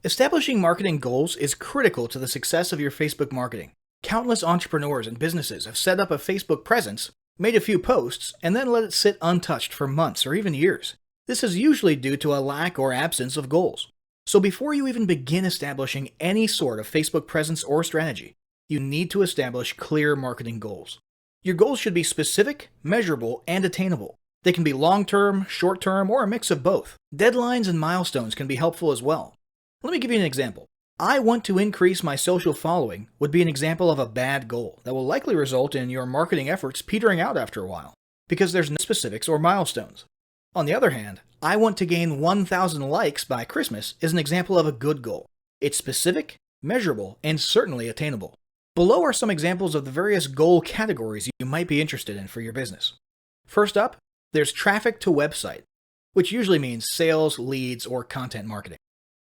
Establishing marketing goals is critical to the success of your Facebook marketing. Countless entrepreneurs and businesses have set up a Facebook presence, made a few posts, and then let it sit untouched for months or even years. This is usually due to a lack or absence of goals. So before you even begin establishing any sort of Facebook presence or strategy, you need to establish clear marketing goals. Your goals should be specific, measurable, and attainable. They can be long-term, short-term, or a mix of both. Deadlines and milestones can be helpful as well. Let me give you an example. I want to increase my social following would be an example of a bad goal that will likely result in your marketing efforts petering out after a while, because there's no specifics or milestones. On the other hand, I want to gain 1,000 likes by Christmas is an example of a good goal. It's specific, measurable, and certainly attainable. Below are some examples of the various goal categories you might be interested in for your business. First up, there's traffic to website, which usually means sales, leads, or content marketing.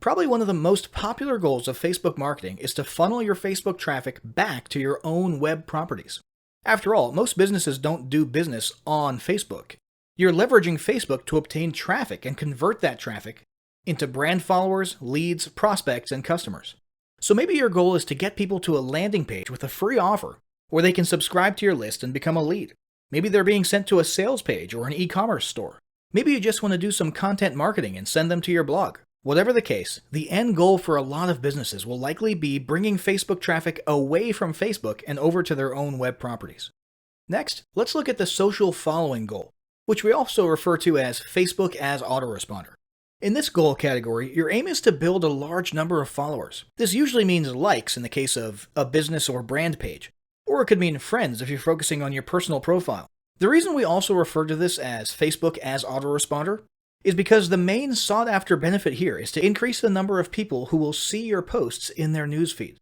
Probably one of the most popular goals of Facebook marketing is to funnel your Facebook traffic back to your own web properties. After all, most businesses don't do business on Facebook. You're leveraging Facebook to obtain traffic and convert that traffic into brand followers, leads, prospects, and customers. So maybe your goal is to get people to a landing page with a free offer where they can subscribe to your list and become a lead. Maybe they're being sent to a sales page or an e-commerce store. Maybe you just want to do some content marketing and send them to your blog. Whatever the case, the end goal for a lot of businesses will likely be bringing Facebook traffic away from Facebook and over to their own web properties. Next, let's look at the social following goal, which we also refer to as Facebook as autoresponder. In this goal category, your aim is to build a large number of followers. This usually means likes in the case of a business or brand page, or it could mean friends if you're focusing on your personal profile. The reason we also refer to this as Facebook as autoresponder is because the main sought-after benefit here is to increase the number of people who will see your posts in their newsfeed.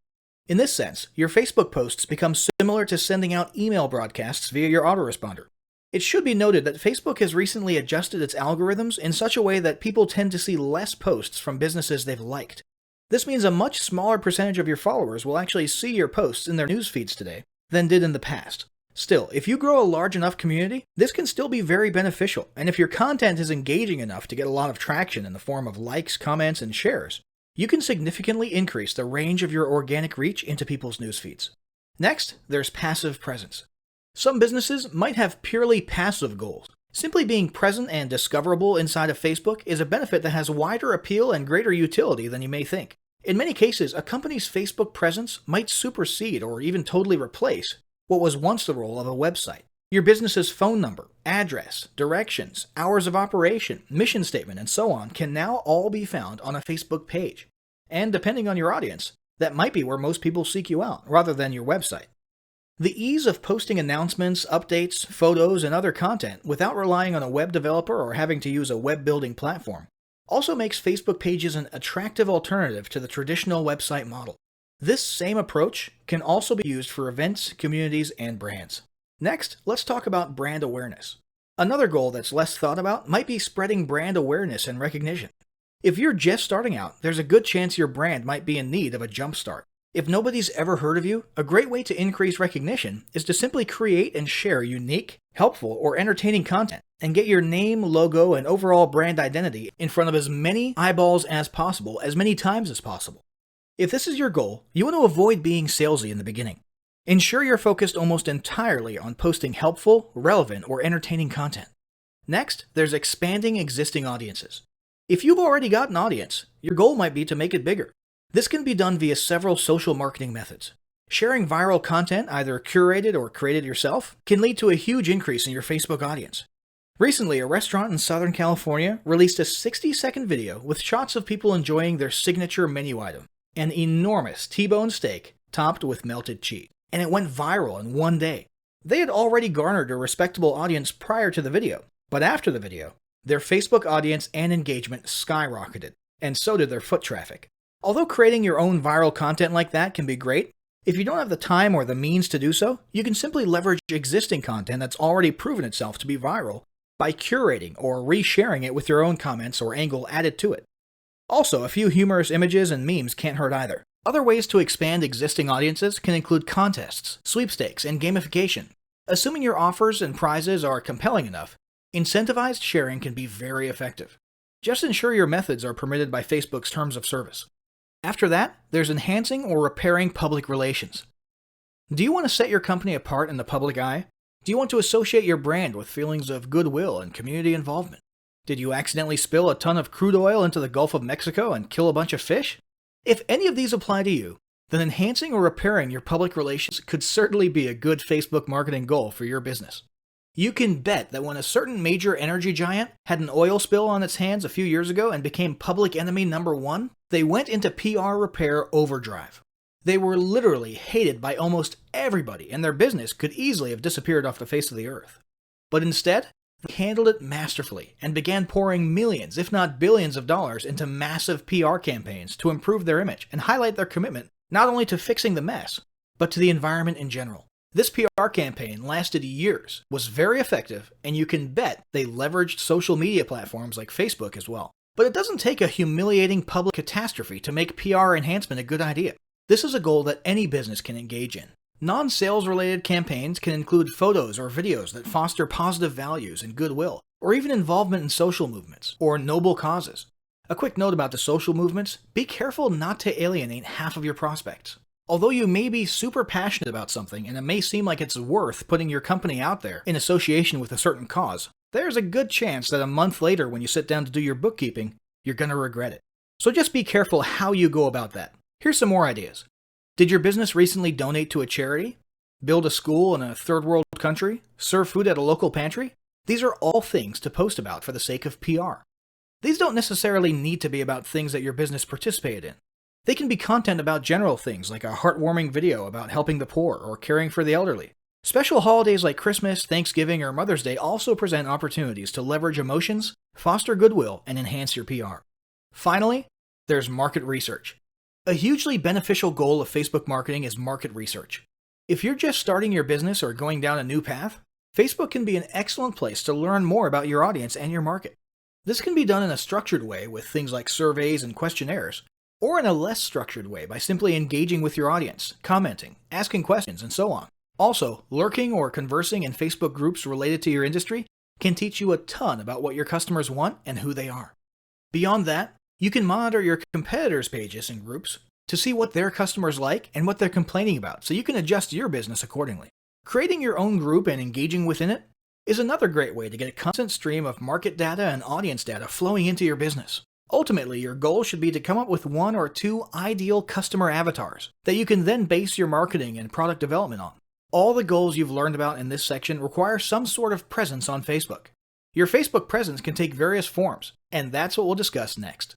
In this sense, your Facebook posts become similar to sending out email broadcasts via your autoresponder. It should be noted that Facebook has recently adjusted its algorithms in such a way that people tend to see less posts from businesses they've liked. This means a much smaller percentage of your followers will actually see your posts in their newsfeeds today than did in the past. Still, if you grow a large enough community, this can still be very beneficial, and if your content is engaging enough to get a lot of traction in the form of likes, comments, and shares, you can significantly increase the range of your organic reach into people's newsfeeds. Next, there's passive presence. Some businesses might have purely passive goals. Simply being present and discoverable inside of Facebook is a benefit that has wider appeal and greater utility than you may think. In many cases, a company's Facebook presence might supersede or even totally replace what was once the role of a website. Your business's phone number, address, directions, hours of operation, mission statement, and so on can now all be found on a Facebook page. And depending on your audience, that might be where most people seek you out, rather than your website. The ease of posting announcements, updates, photos, and other content without relying on a web developer or having to use a web building platform also makes Facebook pages an attractive alternative to the traditional website model. This same approach can also be used for events, communities, and brands. Next, let's talk about brand awareness. Another goal that's less thought about might be spreading brand awareness and recognition. If you're just starting out, there's a good chance your brand might be in need of a jump start. If nobody's ever heard of you, a great way to increase recognition is to simply create and share unique, helpful, or entertaining content and get your name, logo, and overall brand identity in front of as many eyeballs as possible, as many times as possible. If this is your goal, you want to avoid being salesy in the beginning. Ensure you're focused almost entirely on posting helpful, relevant, or entertaining content. Next, there's expanding existing audiences. If you've already got an audience, your goal might be to make it bigger. This can be done via several social marketing methods. Sharing viral content, either curated or created yourself, can lead to a huge increase in your Facebook audience. Recently, a restaurant in Southern California released a 60-second video with shots of people enjoying their signature menu item, an enormous T-bone steak topped with melted cheese, and it went viral in one day. They had already garnered a respectable audience prior to the video, but after the video, their Facebook audience and engagement skyrocketed, and so did their foot traffic. Although creating your own viral content like that can be great, if you don't have the time or the means to do so, you can simply leverage existing content that's already proven itself to be viral by curating or resharing it with your own comments or angle added to it. Also, a few humorous images and memes can't hurt either. Other ways to expand existing audiences can include contests, sweepstakes, and gamification. Assuming your offers and prizes are compelling enough, incentivized sharing can be very effective. Just ensure your methods are permitted by Facebook's terms of service. After that, there's enhancing or repairing public relations. Do you want to set your company apart in the public eye? Do you want to associate your brand with feelings of goodwill and community involvement? Did you accidentally spill a ton of crude oil into the Gulf of Mexico and kill a bunch of fish? If any of these apply to you, then enhancing or repairing your public relations could certainly be a good Facebook marketing goal for your business. You can bet that when a certain major energy giant had an oil spill on its hands a few years ago and became public enemy number one, they went into PR repair overdrive. They were literally hated by almost everybody, and their business could easily have disappeared off the face of the earth. But instead, they handled it masterfully and began pouring millions, if not billions of dollars into massive PR campaigns to improve their image and highlight their commitment not only to fixing the mess, but to the environment in general. This PR campaign lasted years, was very effective, and you can bet they leveraged social media platforms like Facebook as well. But it doesn't take a humiliating public catastrophe to make PR enhancement a good idea. This is a goal that any business can engage in. Non-sales related campaigns can include photos or videos that foster positive values and goodwill, or even involvement in social movements or noble causes. A quick note about the social movements: be careful not to alienate half of your prospects. Although you may be super passionate about something and it may seem like it's worth putting your company out there in association with a certain cause, there's a good chance that a month later when you sit down to do your bookkeeping, you're going to regret it. So just be careful how you go about that. Here's some more ideas. Did your business recently donate to a charity? Build a school in a third world country? Serve food at a local pantry? These are all things to post about for the sake of PR. These don't necessarily need to be about things that your business participated in. They can be content about general things like a heartwarming video about helping the poor or caring for the elderly. Special holidays like Christmas, Thanksgiving, or Mother's Day also present opportunities to leverage emotions, foster goodwill, and enhance your PR. Finally, there's market research. A hugely beneficial goal of Facebook marketing is market research. If you're just starting your business or going down a new path, Facebook can be an excellent place to learn more about your audience and your market. This can be done in a structured way with things like surveys and questionnaires, or in a less structured way by simply engaging with your audience, commenting, asking questions, and so on. Also, lurking or conversing in Facebook groups related to your industry can teach you a ton about what your customers want and who they are. Beyond that, you can monitor your competitors' pages and groups to see what their customers like and what they're complaining about, so you can adjust your business accordingly. Creating your own group and engaging within it is another great way to get a constant stream of market data and audience data flowing into your business. Ultimately, your goal should be to come up with 1 or 2 ideal customer avatars that you can then base your marketing and product development on. All the goals you've learned about in this section require some sort of presence on Facebook. Your Facebook presence can take various forms, and that's what we'll discuss next.